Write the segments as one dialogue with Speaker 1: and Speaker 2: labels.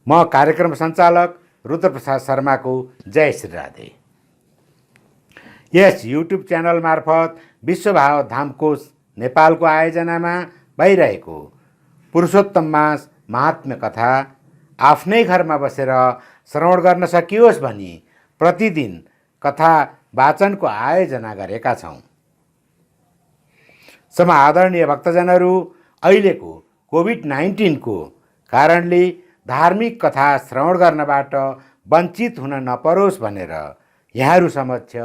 Speaker 1: म कार्यक्रम सञ्चालक रुद्रप्रसाद शर्माको जय श्री राधे। यस युट्युब च्यानल मार्फत विश्वभाव धामकोश नेपालको आयोजनामा भइरहेको पुरुषोत्तम मास महात्म्य कथा आफ्नै घरमा बसेर श्रवण गर्न सकियोस् भनी प्रतिदिन कथा वाचनको आयोजना गरेका छौँ। समादरणीय भक्तजनहरू, अहिलेको कोभिड-19 को कारणले धार्मिक कथा श्रवण गर्नबाट वञ्चित हुन नपरोस् भनेर यहाँहरू समक्ष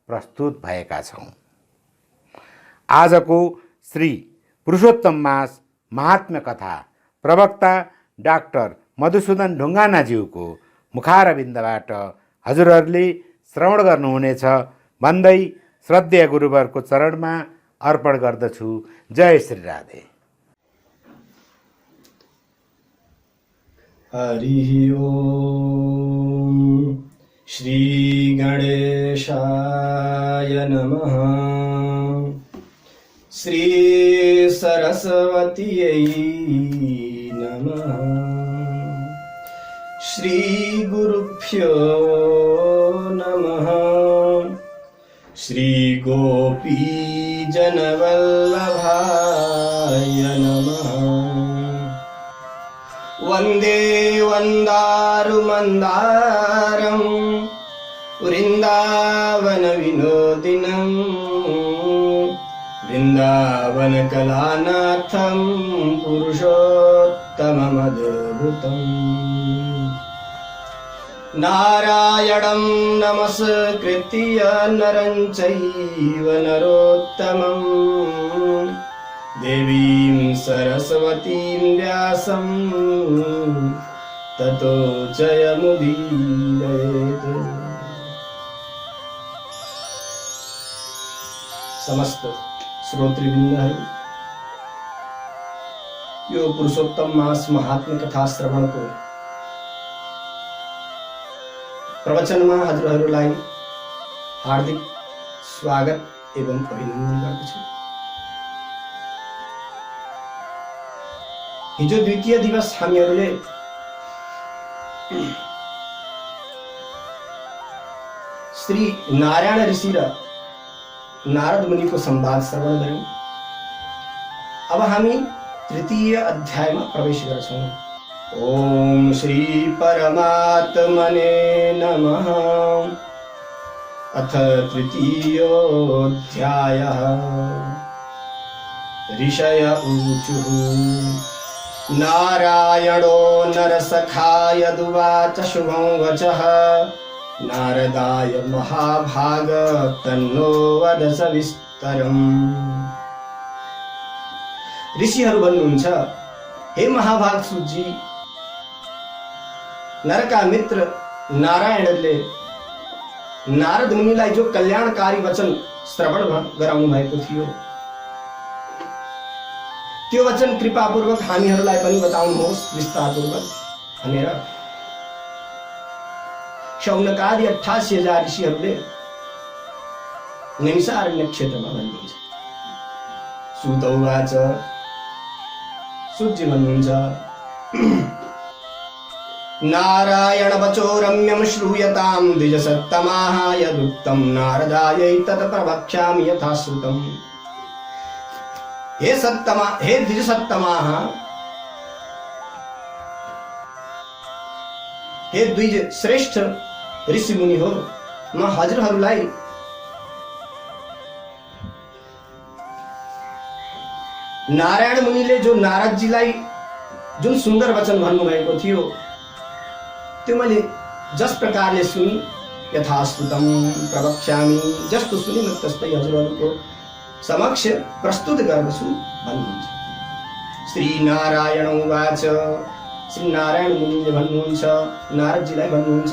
Speaker 1: प्रस्तुत भएका छौँ। आजको श्री पुरुषोत्तम मास महात्म्य कथा प्रवक्ता डाक्टर मधुसूदन ढुङ्गानाज्यूको मुखारविन्दबाट हजुरहरूले श्रवण गर्नुहुनेछ भन्दै श्रद्धेय गुरुवरको चरणमा अर्पण गर्दछु। जय श्री राधे।
Speaker 2: हरि ओम। श्री गणेशाय नमः। श्री सरस्वत्यै नमः। श्री गुरुभ्यो नमः। श्री गोपी जनवल्लभाय नमः। वन्दे वन्दारुमन्दारं वृन्दावनविनोदिनं वृन्दावनकलानाथं पुरुषोत्तममद्भुतम्। नारायणं नमस्कृत्य नरं चैव नरोत्तमं देवीं सरस्वतीं व्यासं ततो जयमुदीरयेत्। समस्त श्रोतृवृन्दहरू, यो पुरुषोत्तम मास महात्म्य कथा श्रवणको प्रवचनमा हजुरहरूलाई हार्दिक स्वागत एवं अभिनन्दन गर्दछु। हिजो द्वितीय दिवस हामीहरूले श्री नारायण ऋषि र नारद मुनिको संवाद श्रवण गर्यौं। अब हामी तृतीय अध्यायमा प्रवेश गर्छौं। ओम श्री परमात्मने नमः। अथ तृतीयोऽध्यायः। ऋषय ऊचुः। नारायणो नरसखाय दुवाच शुभं वचः। नारदाय महाभाग तन्नो वद सविस्तरम्। ऋषिहरू भन्नुहुन्छ, हे महाभाग सुजी, नरका मित्र नारायणले नारद मुनिलाई जो कल्याणकारी वचन श्रवण गराउनु भएको थियो, त्यो वचन कृपापूर्वक हामीहरूलाई पनि बताउनुहोस् विस्तारपूर्वक भनेर शौनकादि 88,000 ऋषिहरूले नैमिषारण्य क्षेत्रमा भन्नुहुन्छ। सुत उवाच। सुतजी भन्नुहुन्छ, नारायण वचो रम्यं श्रूयतां द्विजसत्तमाः। यदुक्तं नारदायै तत् प्रवक्ष्यामि यथाश्रुतम्। हे द्विजसत्तमाः, हे द्विज श्रेष्ठ ऋषि मुनि हो, म हजुरहरूलाई नारायण मुनिले जो नारदजीलाई जुन सुन्दर वचन भन्नुभएको थियो, त्यो मैले जस प्रकारले सुनि यथाश्रुतम प्रवक्ष्यामि, जस्तो सुनि म त्यस्तै हजुरहरूको समक्ष प्रस्तुत गर्दछु भन्नुहुन्छ। श्री नारायण उवाच। श्री नारायण मुनिले भन्नुहुन्छ, नारदजीलाई भन्नुहुन्छ,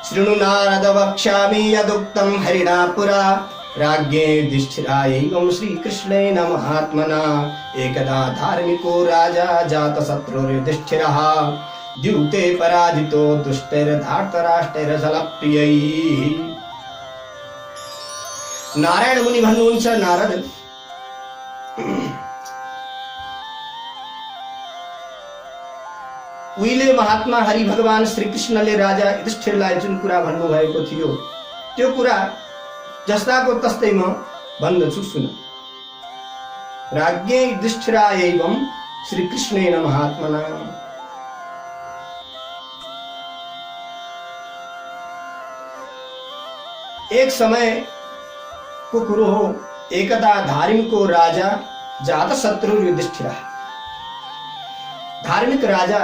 Speaker 2: शृणु नारद वक्ष्यामि यदुक्तं हरिणा पुरा। राज्ञे युधिष्ठिरायै श्रीकृष्णेन महात्मना। एकदा धार्मिको राजा जातशत्रुर्युधिष्ठिरः। द्यूते पराजितो दुष्टैर्धार्तराष्ट्रैर्जलप्रियैः। नारायण मुनि भन्नुहुन्छ, नारद, उहिले महात्मा हरि भगवान श्री कृष्णले राजा युधिष्ठिरलाई जुन कुरा भन्नुभएको थियो त्यो कुरा जस्ताको तस्तै म भन्दछु सुन। राज्ञे युधिष्ठिरायैवं श्री कृष्णेन महात्मना। एक समय को कुरो हो, एकदा धार्मिको राजा जातशत्रु युधिष्ठिर, धार्मिक राजा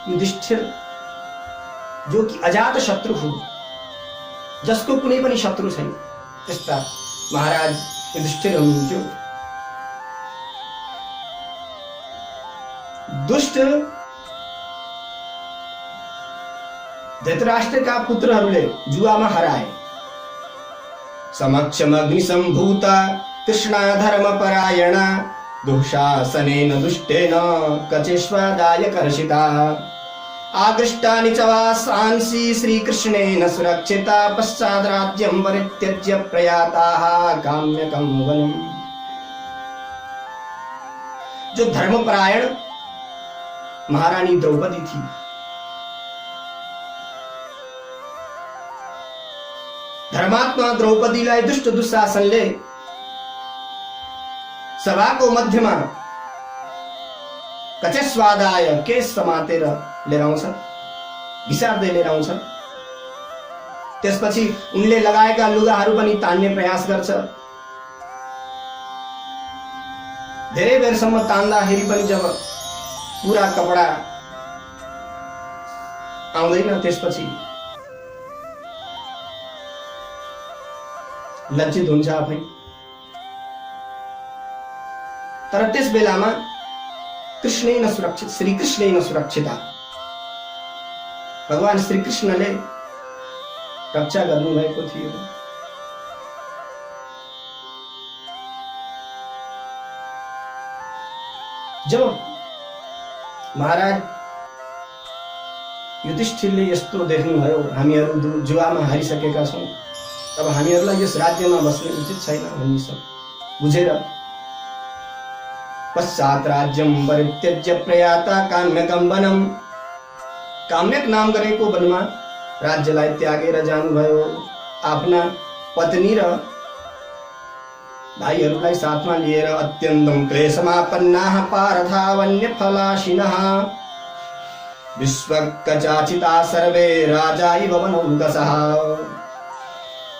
Speaker 2: युधिष्ठिर जो कि अजात शत्रु हो, जसको कुनै पनि शत्रु छैन, त्यस्ता महाराज युधिष्ठिर हुनुहुन्थ्यो। दुष्ट धृतराष्ट्रका पुत्रहरूले जुवामा हराए। समक्षम अग्निसम्भूता कृष्णा धर्मपरायणा दुःशासनेन दुष्टेन कचेष्वादाय कर्षिता आकृष्टानि च वासांसि श्रीकृष्णेन सुरक्षिता पश्चात् राज्यं परित्यज्य प्रयाताः काम्यकं वनम्। जो धर्मपरायण महारानी द्रौपदी थी, धर्मात्मा द्रौपदीलाई दुष्ट दुशासनले सभाको मध्यमा कचेस्वादाय केस समातेर लिएर आउँछ, घिसार्दै लिएर आउँछ। त्यसपछि उनले लगाएका लुगाहरू पनि तान्ने प्रयास गर्छ। धेरै बेरसम्म तान्दाखेरि पनि जब पुरा कपडा आउँदैन, त्यसपछि लज्जित हुन्छ आफै। तर त्यस बेलामा कृष्णेन सुरक्षित, श्री कृष्णेन सुरक्षिता, भगवान श्री कृष्णले रक्षा गर्नुभएको थियो। जब महाराज युधिष्ठिरले यस्तो देख्नुभयो, हामीहरू जुवामा हारिसकेका छौं, अब हामीहरूलाई यस राज्यमा बस्ने उचित छैन भन्ने सब बुझेर पश्चात् राज्यं परित्यज्य प्रयाता काम्यकं वनम्, काम्यक नाम गरेको वनमा राज्यलाई त्यागेर जानुभयो। आफ्ना पत्नी र भाइहरूलाई साथमा लिएर अत्यन्तं क्लेशमापन्नाः पारथा वन्यफलाशिनः विश्वकचाचिता सर्वे राजा इव वनौकसः।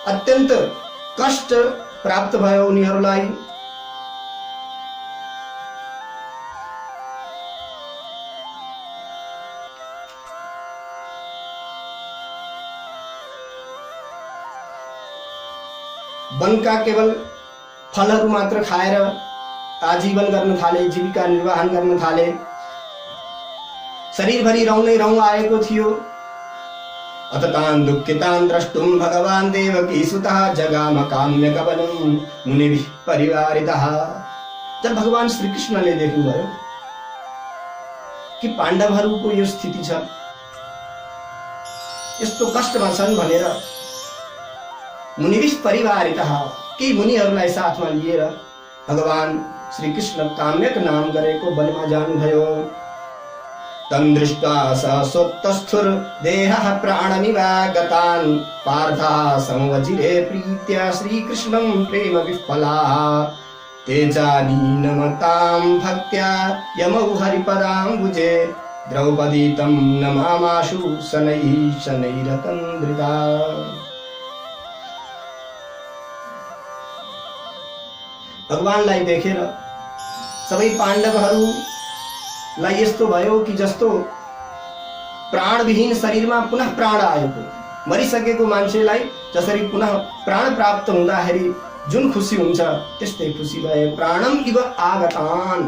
Speaker 2: अत्यन्त कष्ट प्राप्त भयो उनीहरूलाई। वनका केवल फलहरू मात्र खाएर आजीवन गर्न थाले, जीविका निर्वाहन गर्न थाले। शरीरभरि रौँ नै रौँ आएको थियो। अततान् दुःखितान् द्रष्टुं भगवान् देवकी सुतः जगाम काम्यकवनं मुनिभिः परिवारितः। जब भगवान श्री कृष्णले देख्नुभयो कि पाण्डवहरूको यो स्थिति छ, यस्तो कष्टमा छन् भनेर मुनिभिः परिवारितः, केही मुनिहरूलाई साथमा लिएर भगवान श्री कृष्ण काम्यक नाम गरेको वनमा जानुभयो। तं दृष्ट्वा सोत्तस्थुर देहः प्राणमिवागतान् पार्थः संवजिरे प्रीत्या श्रीकृष्णं प्रेम विह्वलाः तेजानीनमतां भक्त्या यमौ हरिपदाम्बुजे द्रौपदी तं नमामाशु शनैः शनैरतन्द्रिता। भगवानलाई देखेर सबै पाण्डवहरूलाई यस्तो भयो कि जस्तो प्राणविहीन शरीरमा पुनः प्राण आएको, मरिसकेको मान्छेलाई जसरी पुनः प्राण प्राप्त हुँदाखेरि जुन खुसी हुन्छ त्यस्तै खुसी भए। प्राणम इव आगतान्।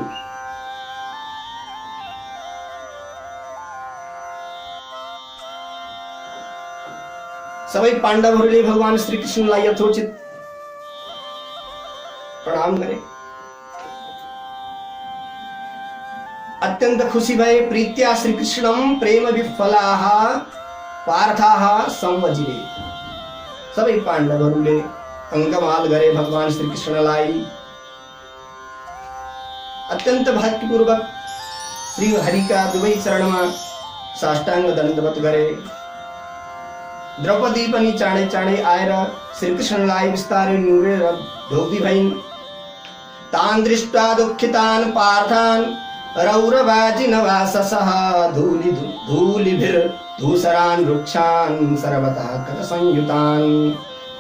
Speaker 2: सबै पाण्डवहरूले भगवान श्री कृष्णलाई यथोचित प्रणाम गरे, अत्यंत खुशी भए। प्रीत्या श्री कृष्णं प्रेम विह्वलाः पार्थाः संवजिरे। सबै पाण्डवहरूले अंगमाल गरे भगवान श्री कृष्णलाई। अत्यंत भक्तिपूर्वक श्री हरि का दुवै चरणमा साष्टाङ्ग दण्डवत गरे। द्रौपदी पनि चाँडै चाँडै आएर श्रीकृष्णलाई बिस्तारै नुरेर ढोग्दी भइन्। तान् दृष्ट्वा दुःखितान् पार्थान् रौरवाजिनवाससः धूलिभिर्धूसरान् वृक्षान् सर्वतः कटसंयुतान्।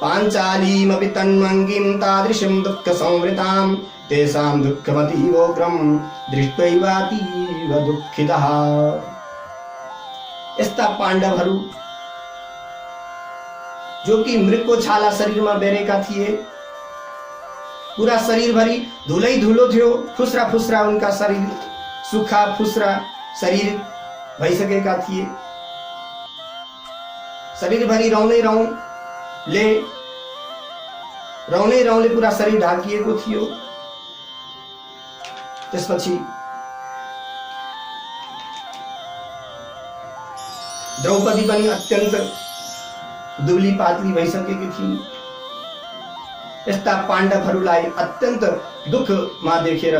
Speaker 2: पाञ्चालीमपि तन्मङ्गिं तादृशं दुःखसंवृतां तेषां दुःखमतीवोग्रं दृष्ट्वैवातीव दुःखितः। यस्ता पाण्डवहरू जो कि मृगको छाला शरीरमा बेरेका थिए, पूरा शरीरभरि धुलै धुलो थियो, फुस्रा फुस्रा उनका शरीर, सुखा फुस्रा शरीर भइसकेका थिए। शरीरभरि रौनै रौले पूरा शरीर ढाकिएको थियो। त्यसपछि द्रौपदी पनि अत्यन्त दुब्ली पातली भइसकेकी थिइन्। यस्ता पाण्डवहरूलाई अत्यन्त दुःखमा देखेर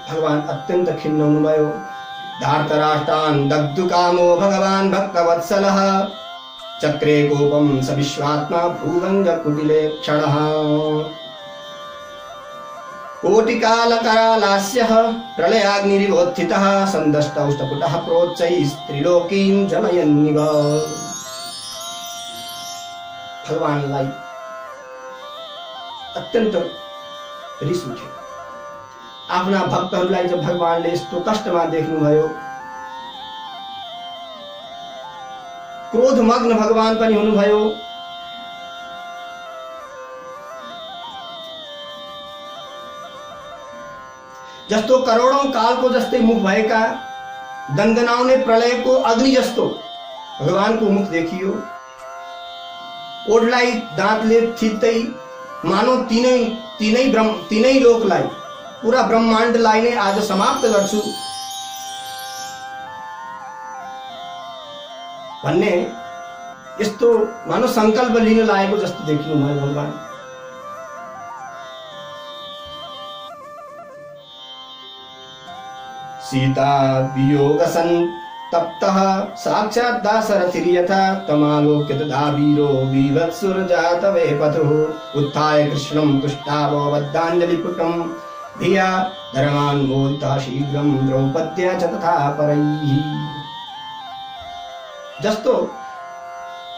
Speaker 2: भगवान अत्यन्त खिन्न हुनुभयो। धार्तराष्ट्रान् दग्धुकामो भगवान् भक्तवत्सलः चक्रे कोपं स विश्वात्मा भूभङ्ग कुटिले क्षणः। कोटिकालकरालास्यः प्रलयाग्निरिवोत्थितः सन्दष्टौष्टपुटः प्रोच्चैस्त्रिलोकीं जनयन्निव। भगवानलाई अत्यन्त रिस उठ्यो। आफ्ना भक्तहरूलाई जब भगवानले यस्तो कष्टमा देख्नुभयो, क्रोधमग्न भगवान पनि हुनुभयो। जस्तो करोडौं कालको जस्तै मुख भएका दन्दनाउने प्रलयको अग्नि जस्तो भगवानको मुख देखियो। ओठलाई दाँतले थिच्दै मानौ तीनै लोकलाई, पूरा ब्रह्माण्डलाई नै आज समाप्त गर्छु भन्ने यस्तो मानव संकल्प लिन लागेको जस्तो देखिनु भयो भगवान। सीता वियोग संतप्तः साक्षात् दाशरथिर्यथा तमालोक्य तदा वीरो विवत्सुरजात वेपतुः उत्थाय कृष्णं तुष्टावो वद्दाञ्जलिपुटं धिया धर्मान्मोदिता शीघ्रं द्रौपद्या च तथा परैः। जस्तो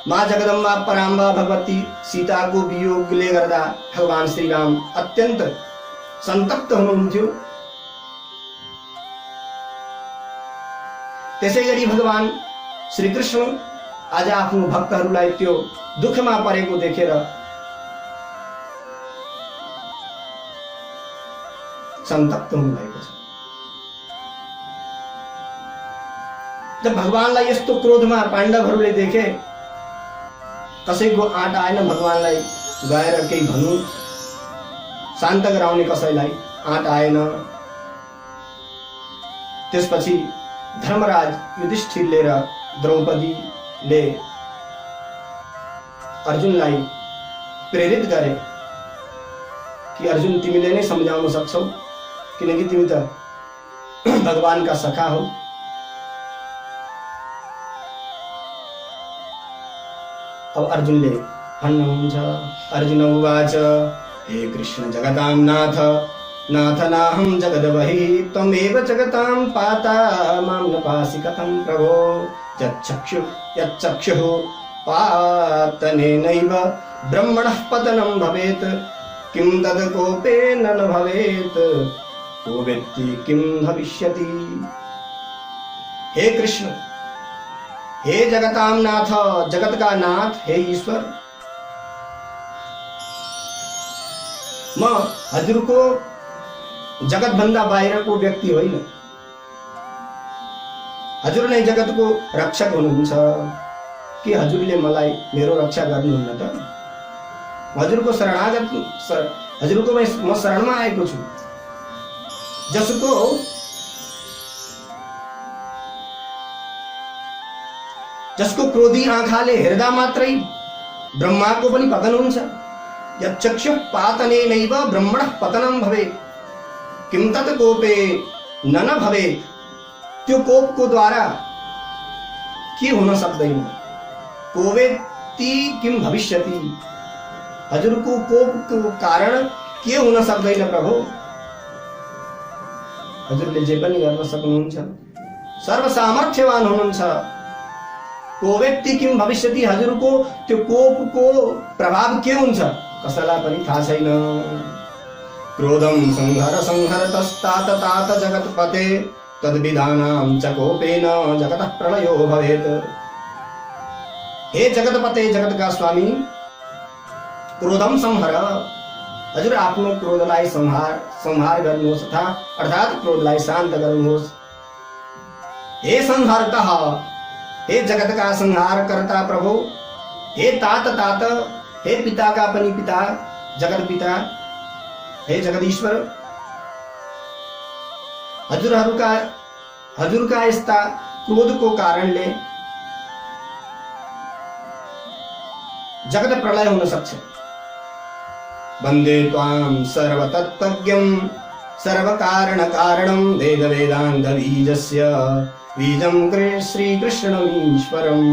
Speaker 2: माँ जगदम्बा पराम्बा भगवती सीताको वियोगले गर्दा भगवान श्रीराम अत्यन्त सन्तप्त हुनुहुन्थ्यो, त्यसैगरी भगवान श्रीकृष्ण आज आफ्नो भक्तहरूलाई त्यो दुःखमा परेको देखेर सन्तप्त हुनुभएको छ। जब भगवानलाई यस्तो क्रोधमा पाण्डवहरूले देखे, कसैको आँट आएन भगवानलाई गएर केही भन्नु, शान्त गराउने कसैलाई आँट आएन। त्यसपछि धर्मराज युधिष्ठिरले र द्रौपदीले अर्जुनलाई प्रेरित गरे कि अर्जुन तिमीले नै सम्झाउन सक्छौ, किनकि तिमी त भगवानका सखा हौ। अब अर्जुनले भन्नुहुन्छ, अर्जुन उवाच हे कृष्ण जगतां नाथ नाथ नाहं जगद्बहि त्वमेव जगतां पाता मां न पासि कथं प्रभो यच्चक्षुः पातनेनैव ब्रह्मणः पतनं भवेत् किं तद् कोपेन न भवेत् को वेत्ति किं भविष्यति। हे कृष्ण, हे जगतां नाथ, जगत का नाथ, हे ईश्वर, म हजुरको जगत भन्दा बाहिरको व्यक्ति होइन। हजुर नै जगतको रक्षक हुनुहुन्छ। के हजुरले मलाई मेरो रक्षा गर्नुहुन्न त? हजुरको हजुरको म शरणमा आएको छु। जसको क्रोधी आँखाले हेर्दा मात्रै ब्रह्माको पनि पतन हुन्छ। यच्चक्षुः पातनेनैव ब्रह्मणः पतनं भवेत् किं तत् कोपे न भवेत् त्यो कोपको द्वारा के हुन सक्दैन। कोवेत्ति किम भविष्यति, हजुरको कोपको कारण के हुन सक्दैन प्रभु। हजुरले जे पनि गर्न सक्नुहुन्छ, सर्वसामर्थ्यवान हुनुहुन्छ। कोवेत्ति किम भविष्यति, हजुरको त्यो कोपको प्रभाव के हुन्छ कसैलाई पनि थाहा छैन। क्रोधम संहर संहरतस्तात तात जगत्पते तद्विधानां च कोपेन जगतः प्रलयो भवेत्। हे जगतपते, जगत का स्वामी, क्रोधम संहर, हजुर आफ्नो क्रोधलाई संहार गर्नुहोस् अर्थात् क्रोधलाई शान्त गर्नुहोस्। हे संहारतः, हे जगत का संहार करता प्रभु। हे तात तात, हे पिता का पनि पिता, जगत पिता, हे जगदीश्वर, हजुरका यस्ता क्रोधको कारणले जगत प्रलय हुन सक्छ। वन्दे त्वां सर्वतत्त्वज्ञं सर्वकारण कारणं वेद वेदान्त बीजस्य बीजं श्रीकृष्णमीश्वरम्।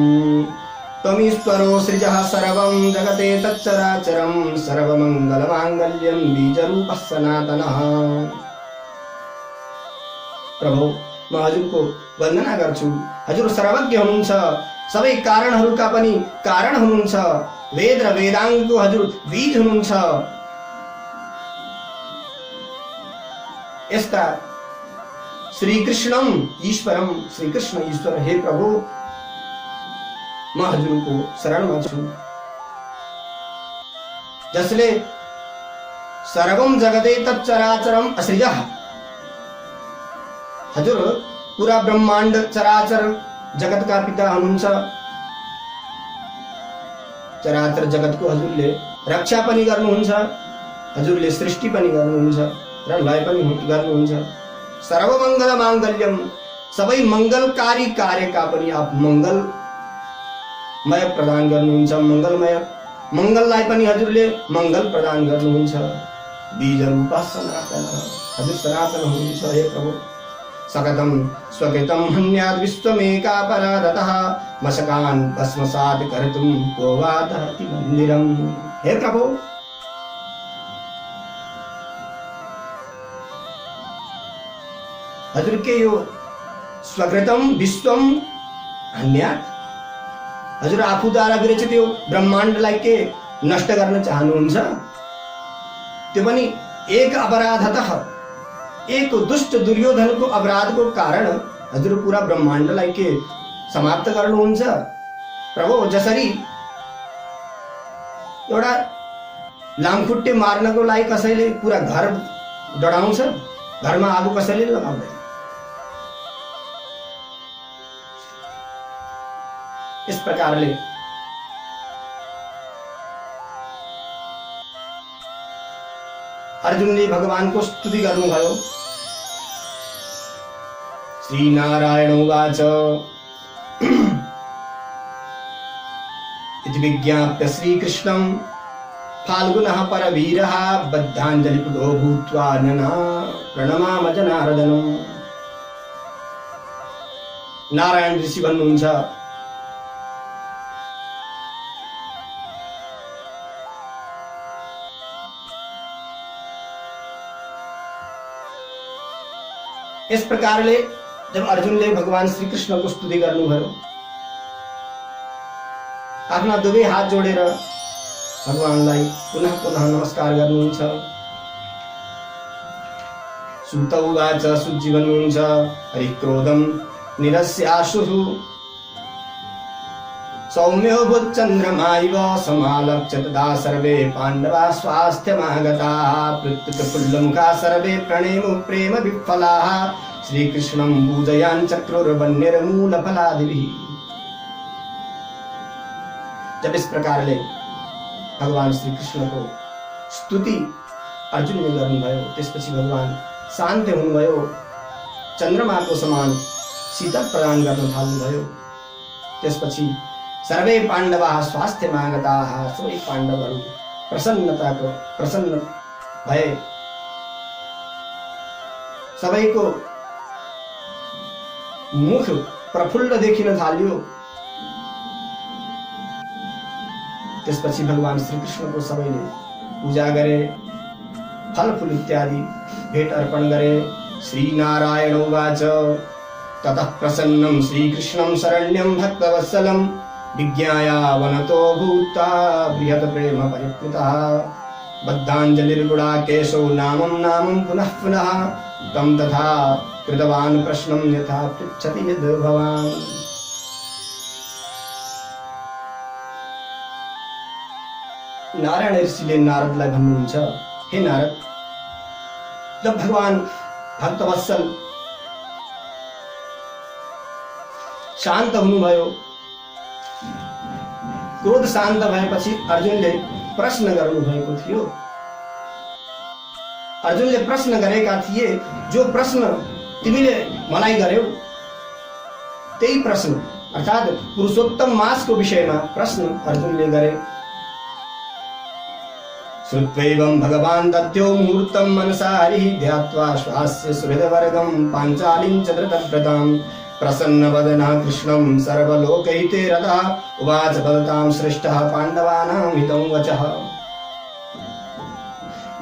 Speaker 2: त्वमीश्वरो सृजः सर्वं जगते तच्चराचरं सर्वमङ्गलमाङ्गल्यं बीजरूपः सनातनः। प्रभु, म हजुरको वन्दना गर्छु। हजुर सर्वज्ञ हुनुहुन्छ, सबै कारणहरूका पनि कारण हुनुहुन्छ, वेद र वेदाङ्गको हजुर बीज हुनुहुन्छ। यस्ता श्रीकृष्णम ईश्वरम, श्रीकृष्ण ईश्वर, हे प्रभु, म हजुरको शरणमा छु। जसले सर्वम जगते तच्चराचरम असृजः, हजुर पूरा ब्रह्माण्ड चराचर जगत का पिता हुनुहुन्छ। चराचर जगतको हजुरले रक्षा पनि गर्नुहुन्छ, हजुरले सृष्टि पनि गर्नुहुन्छ र लय पनि गर्नुहुन्छ। सर्वमङ्गल माङ्गल्यम, सबै मङ्गलकारी कार्यका पनि आप मङ्गलमय प्रदान गर्नुहुन्छ। मङ्गललाई पनि हजुरले मङ्गल प्रदान गर्नुहुन्छ। बीज रूपा सनातन, हजुर सनातन हुनुहुन्छ। हे प्रभु, सकतं स्वकृतं हन्याद् विश्वमेकापराधतः मशकान् भस्मसात् कर्तुं को वा दहति मन्दिरम्। हे प्रभु, हजुर के यो स्वकृतं विश्वम हन्यात्, हजुर आफूद्वारा विरचित यो ब्रह्माण्डलाई के नष्ट गर्न चाहनुहुन्छ। त्यो पनि एक अपराधतः, एक दुष्ट दुर्योधनको अपराधको कारण हजुर पूरा ब्रह्माण्डलाई के समाप्त गर्नुहुन्छ। प्रभु, जसरी एउटा लामखुट्टे मार्नको लागि कसैले पूरा घर डढाउँछ, घरमा आगो कसैले लगाउँदैन। इस प्रकारले अर्जुनले भगवानको स्तुति गर्नुभयो। श्रीनारायण उवाच इति विज्ञाप्य श्रीकृष्णं फाल्गुनः परवीरः बद्धाञ्जलिपुटो भूत्वा प्रणमाम जनार्दनम्। नारायण ऋषि भन्नुहुन्छ, इस प्रकारले जब अर्जुनले भगवान श्री कृष्ण को स्तुति गर्नुभयो, आफ्ना दुवै हात जोडेर भगवानलाई पुनः पुनः नमस्कार गर्नुहुन्छ। सुत उवाच, सुजी भन्नुहुन्छ, हरिक्रोधं निरस्याशुः सौम्यो भूच्चन्द्रमाइव समालक्ष्य तदा सर्वे पाण्डवा स्वास्थ्यमागताः प्रत्युत्फुल्लमुखा सर्वे प्रणेमु प्रेम विफलाः श्रीकृष्णं पूजयान् चक्रुर्वन्यर्मूलफलादिभिः। जब इस प्रकार ले भगवान श्री कृष्ण को स्तुति अर्जुन ने गर्नुभयो, त्यसपछि भगवान शान्त हुनुभयो, चन्द्रमाको समान शीतल प्रदान गर्न थाल्नुभयो। त्यसपछि सर्वे पाण्डवाः स्वास्थ्यमागताः, सबै पाण्डवहरू प्रसन्न भए। सबैको मुख प्रफुल्ल देखिन थाल्यो। त्यसपछि भगवान श्रीकृष्णको सबैले पूजा गरे, फलफुल इत्यादि भेट अर्पण गरे। श्री नारायण उवाच ततः प्रसन्नं श्रीकृष्णं शरण्यं भक्तवत्सलं विज्ञायावनतो भूत्वा बृहत् प्रेम परिप्लुतः बद्धाञ्जलिर्गुडाकेशो नामं पुनः पुनः तं तथा कृतवान् प्रश्नं यथा पृच्छति यद् भवान्। नारायण ऋषिले नारदलाई भन्नुहुन्छ, हे नारद, जब भगवान भक्तवत्सल शान्त हुनुभयो, क्रोध शान्त भएपछि अर्जुनले प्रश्न गर्नुभएको थियो। अर्जुनले प्रश्न गरेका थिए, जो प्रश्न तिमीले मलाई गर्यौ त्यही प्रश्न, अर्थात् पुरुषोत्तम मासको विषयमा प्रश्न अर्जुनले गरे। श्रुत्वैवं भगवान् दद्यो मुहूर्तं मनसा हरिः ध्यात्वा श्वास्य सुहृदवर्गं पाञ्चालीं च धृतव्रताम् प्रसन्नवदनः कृष्णं सर्वलोकहिते रतः उवाच वदतां श्रेष्ठः पाण्डवानां हितं वचः।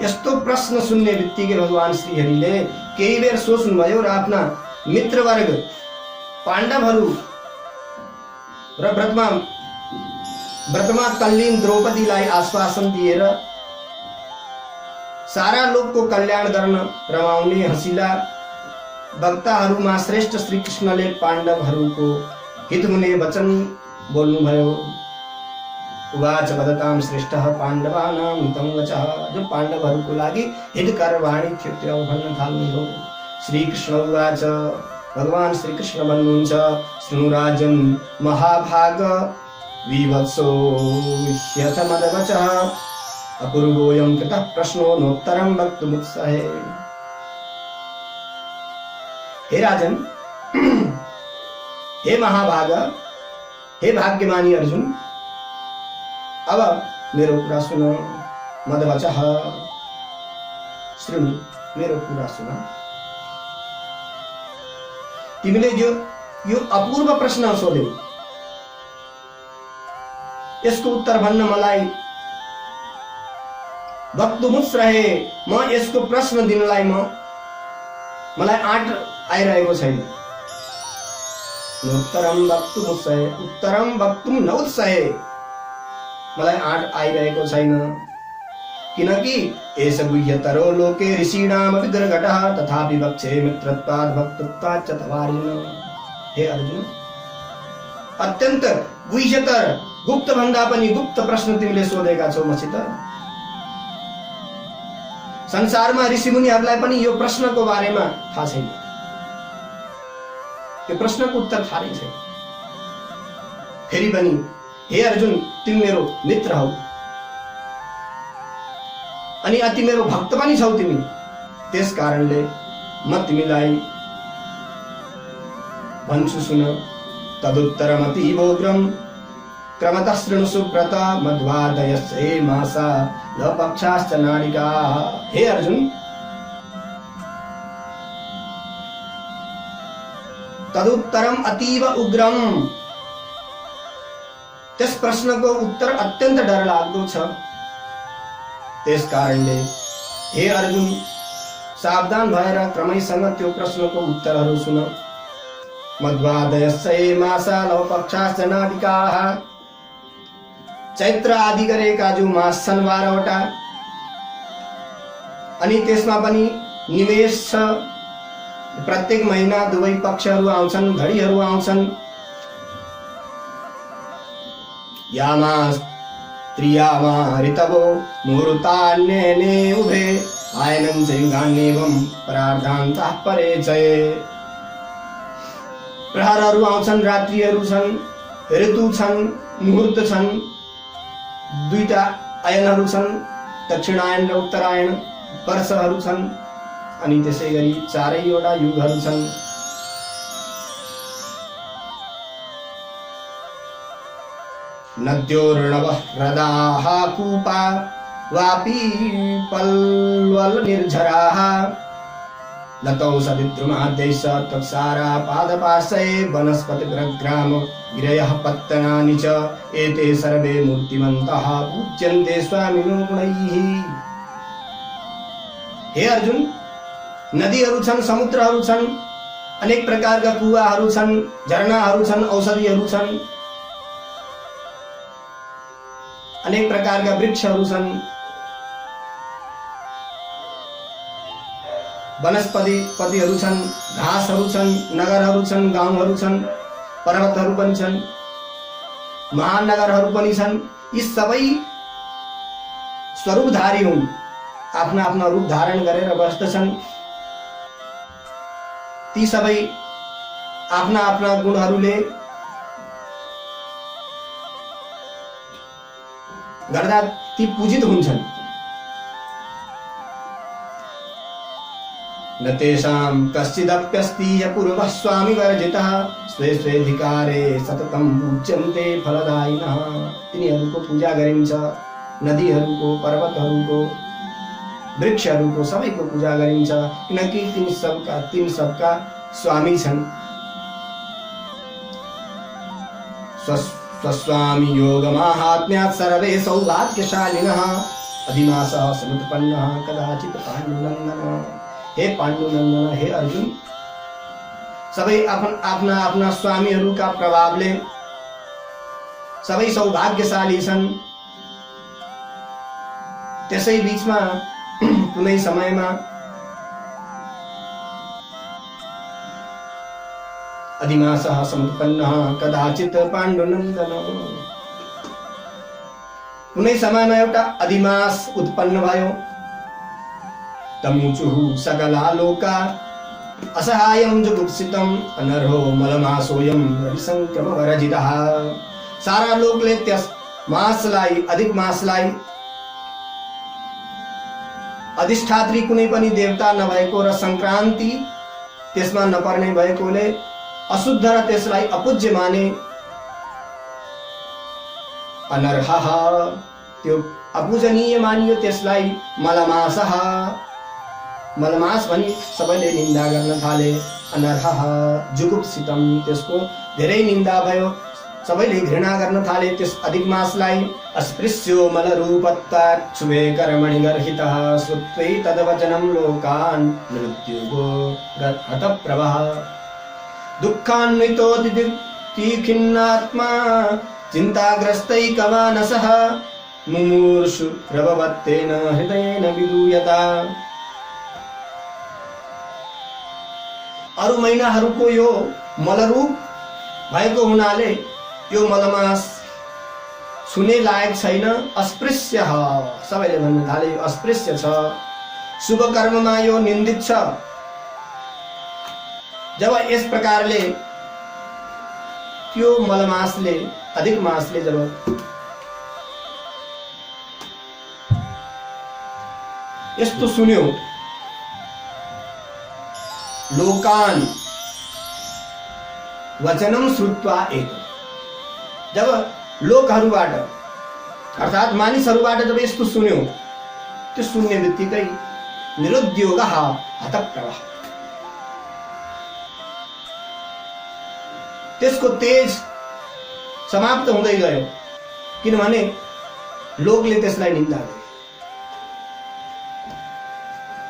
Speaker 2: यस्तो प्रश्न सुन्ने बित्तिकै भगवान श्रीहरिले केही बेर सोच्नुभयो र आफ्ना मित्रवर्ग पाण्डवहरू र व्रतमा तल्लीन द्रौपदीलाई आश्वासन दिएर सारा लोकको कल्याण गर्न रमाउने हँसिला वक्ताहरूमा श्रेष्ठ श्रीकृष्णले पाण्डवहरूको हित हुने वचन बोल्नुभयो। उवाच वदतां श्रेष्ठः पाण्डवानां हितं वचः। जो पाण्डवहरूको लागि हितकर वाणी थियो त्यो भन्न थाल्नुभयो। श्रीकृष्ण उवाच, भगवान श्रीकृष्ण भन्नुहुन्छ, शृणु राजन् महाभाग विवत्सो ह्यथ मदवचः अपूर्वोऽयं कृतः प्रश्नो नोत्तरं वक्तुमुत्सहे। हे राजन, हे महाभाग, हे भाग्यमानी अर्जुन, अब मेरो कुरा सुन। मदवचः, श्रृणु, मेरो कुरा सुन। तिमीले जो यो अपूर्व प्रश्न सोध्यौ, यसको उत्तर भन्न मलाई वक्तुमुत्स रहे। म यसको प्रश्न दिनलाई मलाई आँट आइरहेको छैन। उत्तरम वक्तुमुत्सहे, उत्तरम वक्तुम नउत्सहे, मलाई आँट आइरहेको छैन। किनकि एष गुह्यतरो लोके ऋषीणामपि दुर्घटः तथापि वक्षे मित्रत्वात् भक्तत्वात् च तवार्जुन। हे अर्जुन, अत्यन्त गुह्यतर, गुप्त भन्दा पनि गुप्त प्रश्न तिमीले सोधेका छौ मसित। संसारमा ऋषिमुनिहरूलाई पनि यो प्रश्नको बारेमा थाहा छैन, यो प्रश्नको उत्तर थाहा नै छैन। फेरि पनि हे अर्जुन, तिमी मेरो मित्र हौ अनि अति मेरो भक्त पनि छौ तिमी। त्यस कारणले म तिमीलाई भन्छु सुन। तदुत्तरमतीवोग्रं क्रमतः शृणु सुव्रत मध्वादयस्ये मासा लपक्षाश्च नाडिका। हे अर्जुन, तदुत्तरम अतीव उग्रम, त्यस प्रश्नको उत्तर अत्यन्त डरलाग्दो छ। त्यस कारणले हे अर्जुन, सावधान भएर क्रमैसँग त्यो प्रश्नको उत्तरहरू सुन। मध्वादयस्ये मासा लवपक्षाश्च नाडिकाः, चैत्र आदि गरेका जो मास छन् 12 वटा, अनि त्यसमा पनि निमेष छ। प्रत्येक महीना दुवै पक्षहरू आउँछन्, घडीहरू आउँछन्। यामास त्रियामा ऋतवो मुहूर्तान्येने उभे आयनं च युगान्येवं परार्धान्तः परे चये। प्रहरहरू आउँछन्, रात्रिहरू छन्, ऋतु छन्, मुहूर्त छन्, दुईटा अयनहरू छन्, दक्षिणायन र उत्तरायण, वर्षहरू छन्, अनि त्यसै गरी 4वटा युगहरू छन्। नद्योर्णवः ह्रदाः कूपा वापी पल्वल निर्झराः लतौषधिद्रुमाद्यैश्च तत्सारा पादपार्श्वये वनस्पतिग्राम गिरयः पत्तनानि च एते सर्वे मूर्तिमन्तः पूज्यन्ते स्वामिनो गुणैः। हे अर्जुन, नदीहरू छन्, समुद्रहरू छन्, अनेक प्रकारका कुवाहरू छन्, झरनाहरू छन्, औषधिहरू छन्, अनेक प्रकारका वृक्षहरू छन्, वनस्पतिहरू छन्, घाँसहरू छन्, नगरहरू छन्, गाउँहरू छन्, पर्वतहरू पनि छन्, महानगरहरू पनि छन्। यी सबै स्वरूपधारी हुन्, आफ्ना आफ्ना रूप धारण गरेर बस्दछन्। ती सबै आफ्ना आफ्ना गुणहरूले गर्दा ती पूजित हुन्छन्। न तेषां कश्चिदप्यस्ति पूर्वः स्वामी वर्जितः स्वे स्वेधिकारे सततं पूज्यन्ते फलदायिनः। तिनीहरूको पूजा गरिन्छ, नदीहरूको, पर्वतहरूको, वृक्षहरूको, सबैको पूजा गरिन्छ, किनकि तिन सबका स्वामी छन्। स्वस्वामी योगमाहात्म्यात् सर्वे सौभाग्यशालिनः अधिमासः समुत्पन्नः कदाचित् पाण्डुनन्दन। हे पाण्डुनन्दन, हे अर्जुन, सबै आफ्ना आफ्ना स्वामीहरूका प्रभावले सबै सौभाग्यशाली छन्। त्यसै बीचमा कुनै समयमा अधिमासः समुत्पन्नः कदाचित् पाण्डुनन्दन। कुनै समयमा एउटा अधिमास उत्पन्न भयो। तमुचुः सकला लोका असहायं जुगुप्सितं अनर्हो मलमासोऽयं रविसंक्रमवरजितः। सारा लोकले त्यस मासलाई, अधिक मासलाई अधिष्ठात्री कुनै पनि देवता नभएको र संक्रान्ति त्यसमा नपर्ने भएकोले अशुद्ध र त्यसलाई अपूज्य माने। अनर्हः, त्यो अपूजनीय मानियो, त्यसलाई मलमासः, मलमास भनी सबैले निन्दा गर्न थाले। अनर्हः जुगुप्सितं, त्यसको धेरै निन्दा भयो, सबैले घृणा गर्न थाले त्यस अधिक मासलाई। अस्पृश्यो मलरूपत्वाच्छुभे कर्मणि गर्हितः श्रुत्वै तद्वचनं लोकान् मृत्युगो हतप्रभः। दुःखान्वितो तीखिन्नात्मा चिन्ताग्रस्तैकमानसः मुमूर्षु रववत्तेन हृदयेन विदूयता। अरु महिनाहरूको यो मलरूप भएको हुनाले यो मलमास छुने लायक छैन। अस्पृश्य, सबैले भन्न थाले यो अस्पृश्य छ, शुभ कर्ममा यो निन्दित छ। जब यस प्रकारले त्यो मलमासले, अधिक मासले जब यस्तो सुन्यो, लोकान वचनम श्रुत्वा एक, जब लोकहरूबाट अर्थात मानिसहरूबाट जब यस्तो सुन्यो, त्यो सुन्ने बित्तिकै निरुद्योगः हतप्रभः, त्यसको तेज समाप्त हुँदै गयो, किनभने लोकले त्यसलाई निन्दा गरे।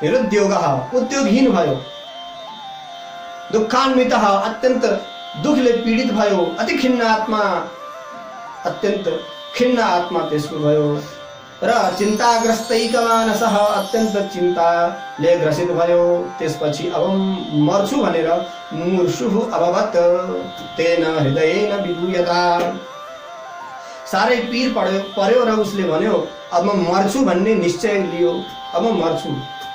Speaker 2: निरुद्योगः, उद्योगहीन भयो। दुःखान्वितः, अत्यन्त दुखले पीडित भयो। अति खिन्न आत्मा, अत्यन्त खिन्न आत्मा त्यसको भयो। र चिन्ताग्रस्तैकमानसः, अत्यन्त चिन्ताले ग्रसित भयो। त्यसपछि अब मर्छु भनेर मुमूर्षुः अभवत् तेन हृदयेन विदूयता। साह्रै पीर पर्यो र उसले भन्यो अब म मर्छु भन्ने निश्चय लियो, अब मर्छु।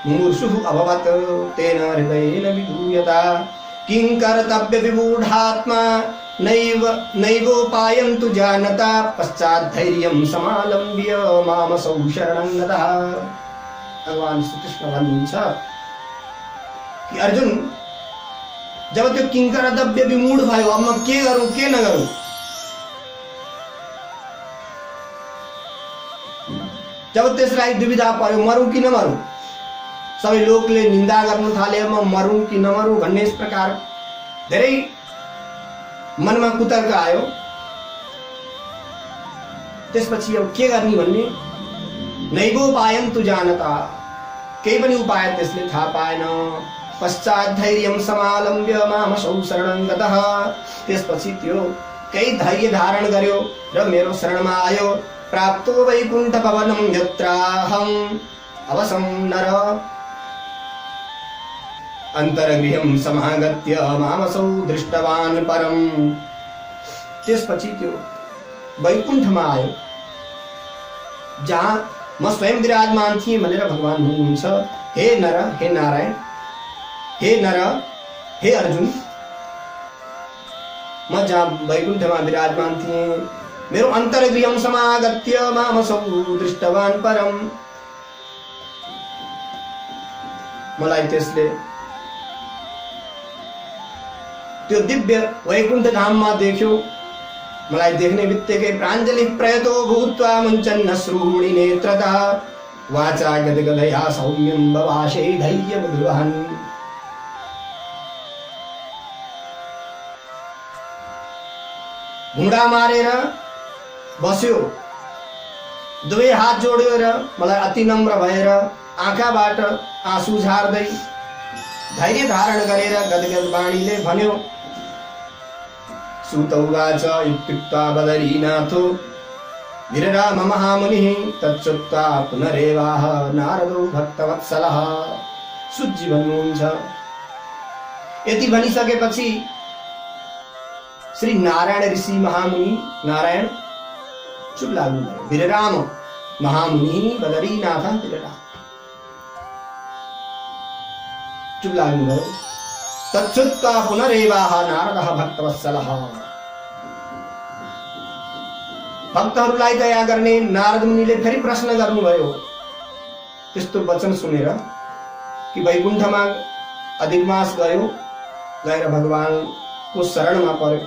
Speaker 2: मुमूर्षुः अभवत् तेन हृदयेन विदूयता। किं कर्तव्य विमूढात्मा नैवोपायं तु जानता पश्चाद्धैर्यं समालम्ब्य मामसौ शरणं गतः। भगवान श्री कृष्ण भन्नुहुन्छ कि अर्जुन, जब त्यो किंकर्तव्य विमूढ भयो, अब म के गरौँ के नगरौँ, जब त्यसलाई दुविधा पर्यो, मरौँ कि नमरौँ, सबै लोकले निन्दा गर्नु थाले, म मरौँ कि नमरौँ भन्ने यस प्रकार धेरै मनमा कुतर्क आयो। त्यसपछि अब के गर्ने भन्ने नैवोपायं तु जानता, केही पनि उपाय त्यसले थाहा पाएन। पश्चात धैर्यं समालम्ब्य मामसौ शरणं गतः, त्यसपछि त्यो केही धैर्य धारण गर्यो र मेरो शरणमा आयो। प्राप्तो वैकुण्ठ भवनं यत्राहं अवसं नर, अन्तर्गृहं समागत्य मामसौ दृष्टवान् परम्। त्यसपछि त्यो वैकुण्ठमा आयो, जहाँ म स्वयं विराजमान थिएँ भनेर भगवान हुनुहुन्छ। हे नर, हे नारायण, हे नर, हे अर्जुन, म जहाँ वैकुण्ठमा विराजमान थिएँ, मेरो अन्तर्गृहं समागत्य मामसौ दृष्टवान् परम्, मलाई त्यसले त्यो दिव्य वैकुण्ठ धाममा देख्यो। मलाई देख्ने बित्तिकै प्राञ्जलि प्रयतो भूत्वा मुञ्चन् अश्रूणि नेत्रतः, वाचा गदगदया सौम्यं बभाषे धैर्यमुद्वहन्। घुँडा मारेर बस्यो, दुवै हात जोडेर मलाई अति नम्र भएर आँखाबाट आँसु झार्दै धैर्य धारण गरेर गदगद वाणीले भन्यो। सूत उवाच इत्युक्त्वा बदरीनाथो वीरराम महामुनिः तच्छ्रुत्वा पुनरेवाह नारदो भक्तवत्सलः। सुतजी भन्नुहुन्छ, यति भनिसकेपछि श्री नारायण ऋषि महामुनि नारायण चुप लाग्नुभयो। वीरराम महामुनि बदरीनाथ वीरराम चुप लाग्नुभयो। तच्छ्रुत्वा पुनरेवाह नारदः भक्तवत्सलः। भक्तहरूलाई दया गर्ने नारद मुनिले फेरि प्रश्न गर्नुभयो। त्यस्तो वचन सुनेर कि वैकुण्ठमा अधिक मास गयो, गएर भगवानको शरणमा पर्यो।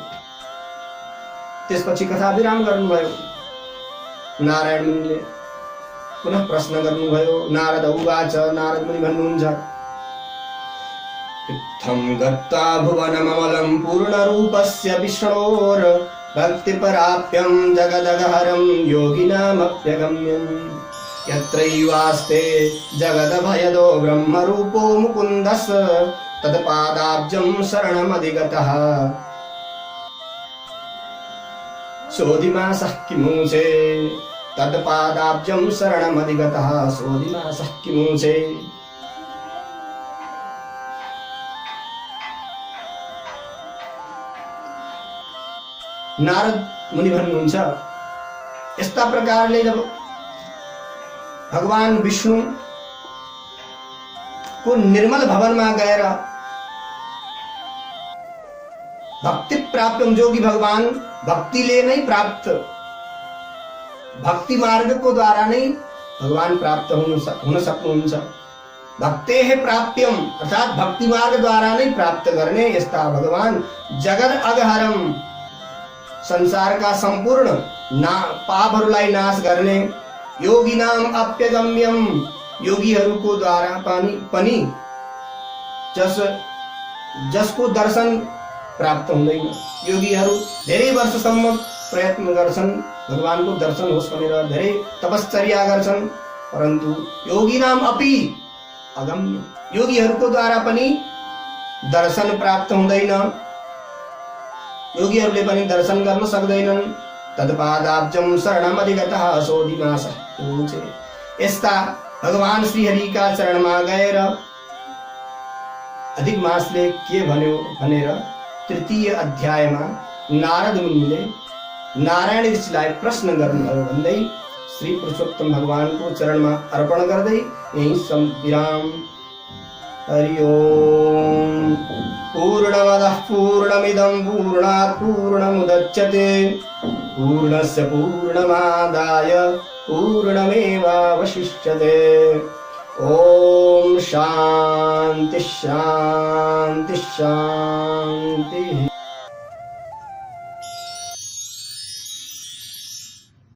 Speaker 2: त्यसपछि कथा विराम गर्नुभयो। नारायण मुनिले पुनः प्रश्न गर्नुभयो। नारद उवाच, नारद मुनि भन्नुहुन्छ, इत्थं गत्वा भुवनममलं पूर्णरूपस्य विष्णोर् भक्तिपराप्यं जगदगहरं योगिनामप्यगम्यं, यत्रैवास्ते जगदभयदो ब्रह्मरूपो मुकुन्दस्य तत्पादाब्जं शरणमधिगतः सोऽधिमासः किमुचे, तत्पादाब्जं शरणमधिगतः सोऽधिमासः किमुचे। नारद मुनि भन्नुहुन्छ, यस्ता प्रकारले जब भगवान विष्णु को निर्मल भवनमा गएर भक्ति प्राप्त, जो कि भगवान भक्तिले नै प्राप्त, भक्ति मार्गको द्वारा नै भगवान प्राप्त हुन सक्नुहुन्छ। भक्तेः प्राप्यम अर्थात भक्ति मार्ग द्वारा नै प्राप्त गर्ने यस्ता भगवान जगत अगहरम, संसारका सम्पूर्ण पापहरूलाई नाश गर्ने, योगिनाम अप्यगम्यम, योगीहरूको द्वारा पनि जसको दर्शन प्राप्त हुँदैन। योगीहरू धेरै वर्षसम्म प्रयत्न गर्छन् भगवानको दर्शन होस् भनेर, धेरै तपश्चर्या गर्छन्, परन्तु योगिनाम अपि अगम्य, योगीहरूको द्वारा पनि दर्शन प्राप्त हुँदैन, योगीहरूले पनि दर्शन गर्न सक्दैनन्। तत्पादाब्जं शरणमधिगतः सोऽधिमासः किमुचे। यस्ता भगवान श्री हरिका चरणमा गएर अधिक मासले के भन्यो भनेर तृतीय अध्यायमा नारद मुनिले नारायण ऋषिलाई प्रश्न गर्नुभयो भन्दै श्री पुरुषोत्तम भगवानको चरणमा अर्पण गर्दै यही विराम। हरि ओम। पूर्णमदः पूर्णमिदं पूर्णात् पूर्णमुदच्यते पूर्णस्य पूर्णमादाय पूर्णमेवावशिष्यते। ओम शांति शांति शांति।